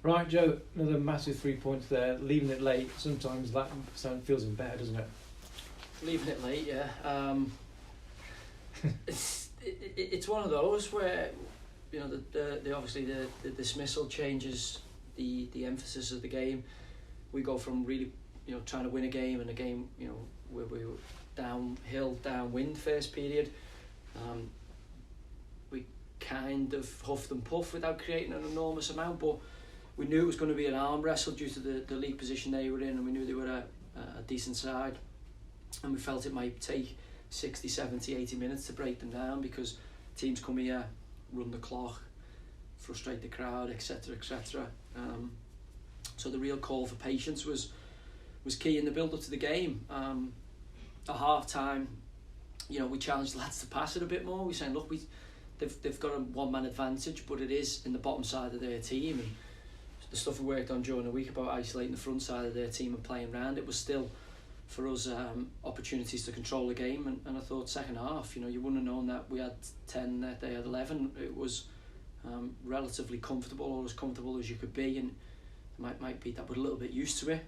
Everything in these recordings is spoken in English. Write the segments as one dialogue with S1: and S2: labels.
S1: Right, Joe, another massive 3 points there. Leaving it late, sometimes that feels even better, doesn't it?
S2: Leaving it late, yeah. It's one of those where, you know, the obviously the dismissal changes the emphasis of the game. We go from really, you know, trying to win a game, and a game, you know, where we were downhill, downwind first period. We kind of huffed and puffed without creating an enormous amount, but we knew it was going to be an arm wrestle due to the league position they were in, and we knew they were a decent side, and we felt it might take 60, 70, 80 minutes to break them down, because teams come here, run the clock, frustrate the crowd, etc, etc. So the real call for patience was key in the build up to the game. At half time, you know, we challenged the lads to pass it a bit more. We saying, look, they've got a one-man advantage, but it is in the bottom side of their team, and the stuff we worked on during the week about isolating the front side of their team and playing round, it was still for us opportunities to control the game. And I thought second half, you know, you wouldn't have known that we had 10, that they had 11. It was relatively comfortable, or as comfortable as you could be, and it might be that we're a little bit used to it,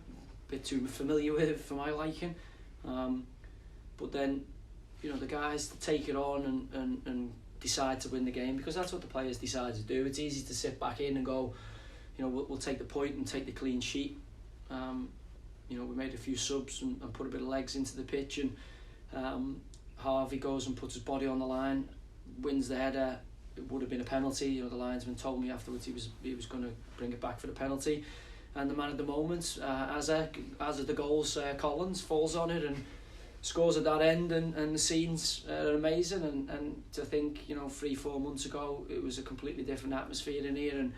S2: a bit too familiar with it for my liking. But then, you know, the guys to take it on and decide to win the game, because that's what the players decide to do. It's easy to sit back in and go, you know, we'll take the point and take the clean sheet. You know, we made a few subs and put a bit of legs into the pitch, and Harvey goes and puts his body on the line, wins the header. It would have been a penalty. You know, the linesman told me afterwards he was going to bring it back for the penalty, and the man at the moment, as are the goals, Collins falls on it and scores at that end, and the scenes are amazing. And to think, you know, 3-4 months ago it was a completely different atmosphere in here, and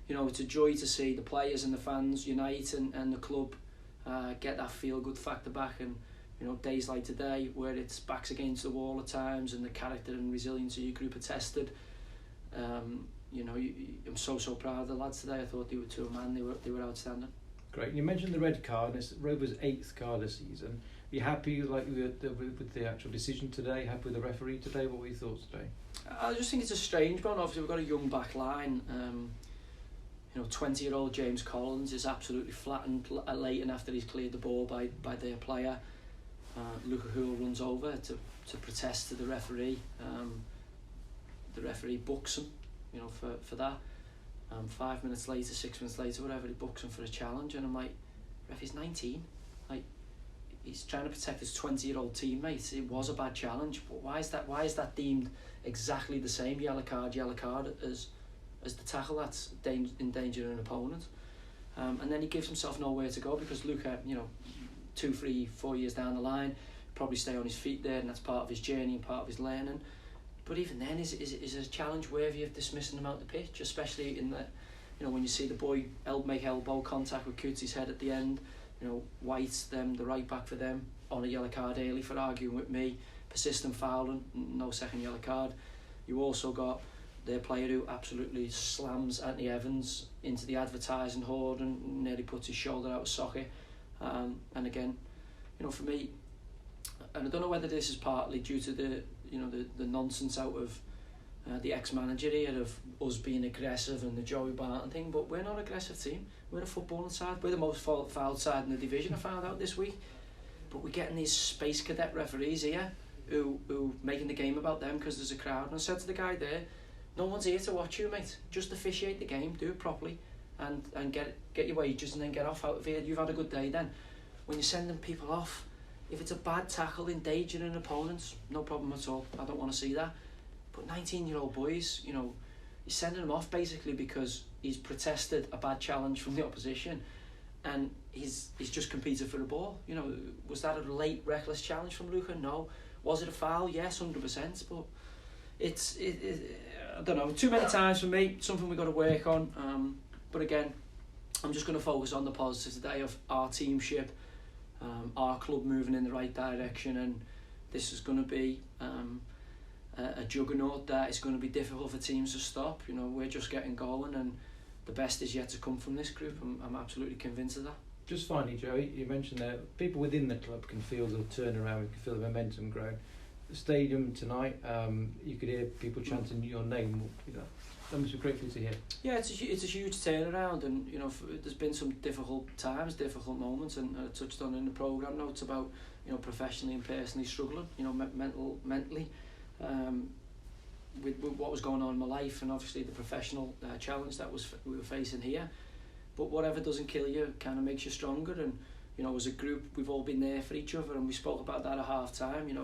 S2: you know, it's a joy to see the players and the fans unite, and the club get that feel-good factor back. And you know, days like today where it's backs against the wall at times, and the character and resilience of your group are tested. You know, I'm so proud of the lads today. I thought they were to a man. They were outstanding.
S1: Great. You mentioned the red card, and it's Rovers' 8th card this season. Are you happy with the actual decision today? Happy with the referee today? What were your thoughts today?
S2: I just think it's a strange one. Obviously, we've got a young back line. You know, 20-year-old James Collins is absolutely flattened late, and after he's cleared the ball by their player. Lukaku runs over to protest to the referee. The referee books him, you know, for that. 5 minutes later, 6 minutes later, whatever, he books him for a challenge, and I'm like, ref, he's 19. Like, he's trying to protect his 20-year-old teammates. It was a bad challenge, but why is that deemed exactly the same yellow card as the tackle that's endangering an opponent? And then he gives himself nowhere to go, because Luka, you know, 2, 3, 4 years down the line, probably stay on his feet there, and that's part of his journey and part of his learning. But even then, is a challenge worthy of dismissing him out the pitch, especially in the, you know, when you see the boy make elbow contact with Cootie's head at the end. You know, White's the right back for them, on a yellow card early for arguing with me, persistent fouling, no second yellow card. You also got their player who absolutely slams Anthony Evans into the advertising horde and nearly puts his shoulder out of socket. And again, you know, for me, and I don't know whether this is partly due to the nonsense out of the ex-manager here of us being aggressive and the Joey Barton thing, but we're not an aggressive team. We're a footballing side. We're the most fouled side in the division, I found out this week. But we're getting these space cadet referees here who making the game about them because there's a crowd. And I said to the guy there, no one's here to watch you, mate. Just officiate the game, do it properly, and get your wages and then get off out of here. You've had a good day then. When you're sending people off, if it's a bad tackle endangering opponents, no problem at all. I don't want to see that. But 19-year-old boys, you know, he's sending them off basically because he's protested a bad challenge from the opposition, and he's just competed for the ball. You know, was that a late reckless challenge from Luka? No. Was it a foul? Yes, 100%. But it's I don't know. Too many times for me. Something we've got to work on. But again, I'm just going to focus on the positives today of our teamship. Our club moving in the right direction, and this is going to be a juggernaut that is going to be difficult for teams to stop. You know, we're just getting going, and the best is yet to come from this group. I'm absolutely convinced of that.
S1: Just finally, Joey, you mentioned that people within the club can feel the turnaround, can feel the momentum growing. the stadium tonight, you could hear people chanting your name. That must be great for you to hear.
S2: Yeah, it's a huge turnaround, and there's been some difficult times, difficult moments, and I touched on in the programme notes about professionally and personally struggling, mentally, with what was going on in my life, and obviously the professional challenge that we were facing here. But whatever doesn't kill you kind of makes you stronger, and as a group we've all been there for each other, and we spoke about that at half time.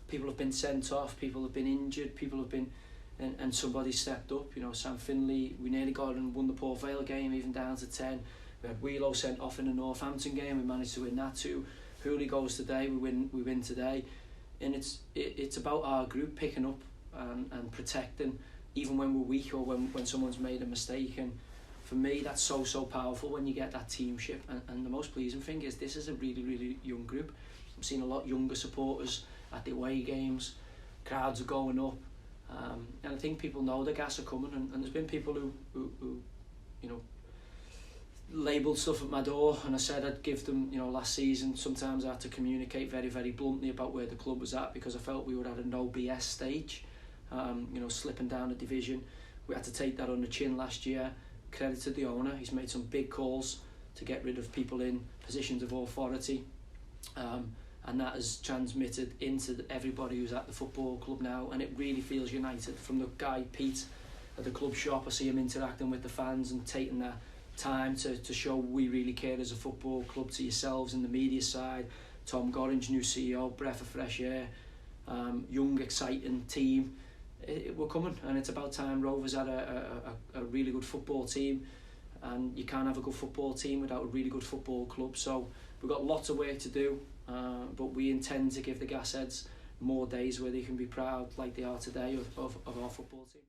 S2: People have been sent off, people have been injured, people have been, and somebody stepped up. Sam Finley, we nearly got and won the Port Vale game, even down to 10. We had Wheelo sent off in the Northampton game, we managed to win that too. Hooley goes today, we win today, and it's about our group picking up and protecting, even when we're weak or when someone's made a mistake. And for me, that's so powerful when you get that teamship. And the most pleasing thing is this is a really, really young group. I'm seeing a lot younger supporters at the away games. Crowds are going up, and I think people know the gas are coming. And there's been people who labelled stuff at my door, and I said I'd give them. Last season, sometimes I had to communicate very, very bluntly about where the club was at, because I felt we were at a no BS stage. Slipping down a division. We had to take that on the chin last year. Credit to the owner, he's made some big calls to get rid of people in positions of authority, and that has transmitted into everybody who's at the football club now, and it really feels united. From the guy Pete at the club shop, I see him interacting with the fans and taking that time to show we really care as a football club, to yourselves in the media side. Tom Gorringe, new CEO, breath of fresh air, young exciting team. We're coming, and it's about time. Rovers had a really good football team, and you can't have a good football team without a really good football club. So we've got lots of work to do, but we intend to give the Gasheads more days where they can be proud, like they are today, of our football team.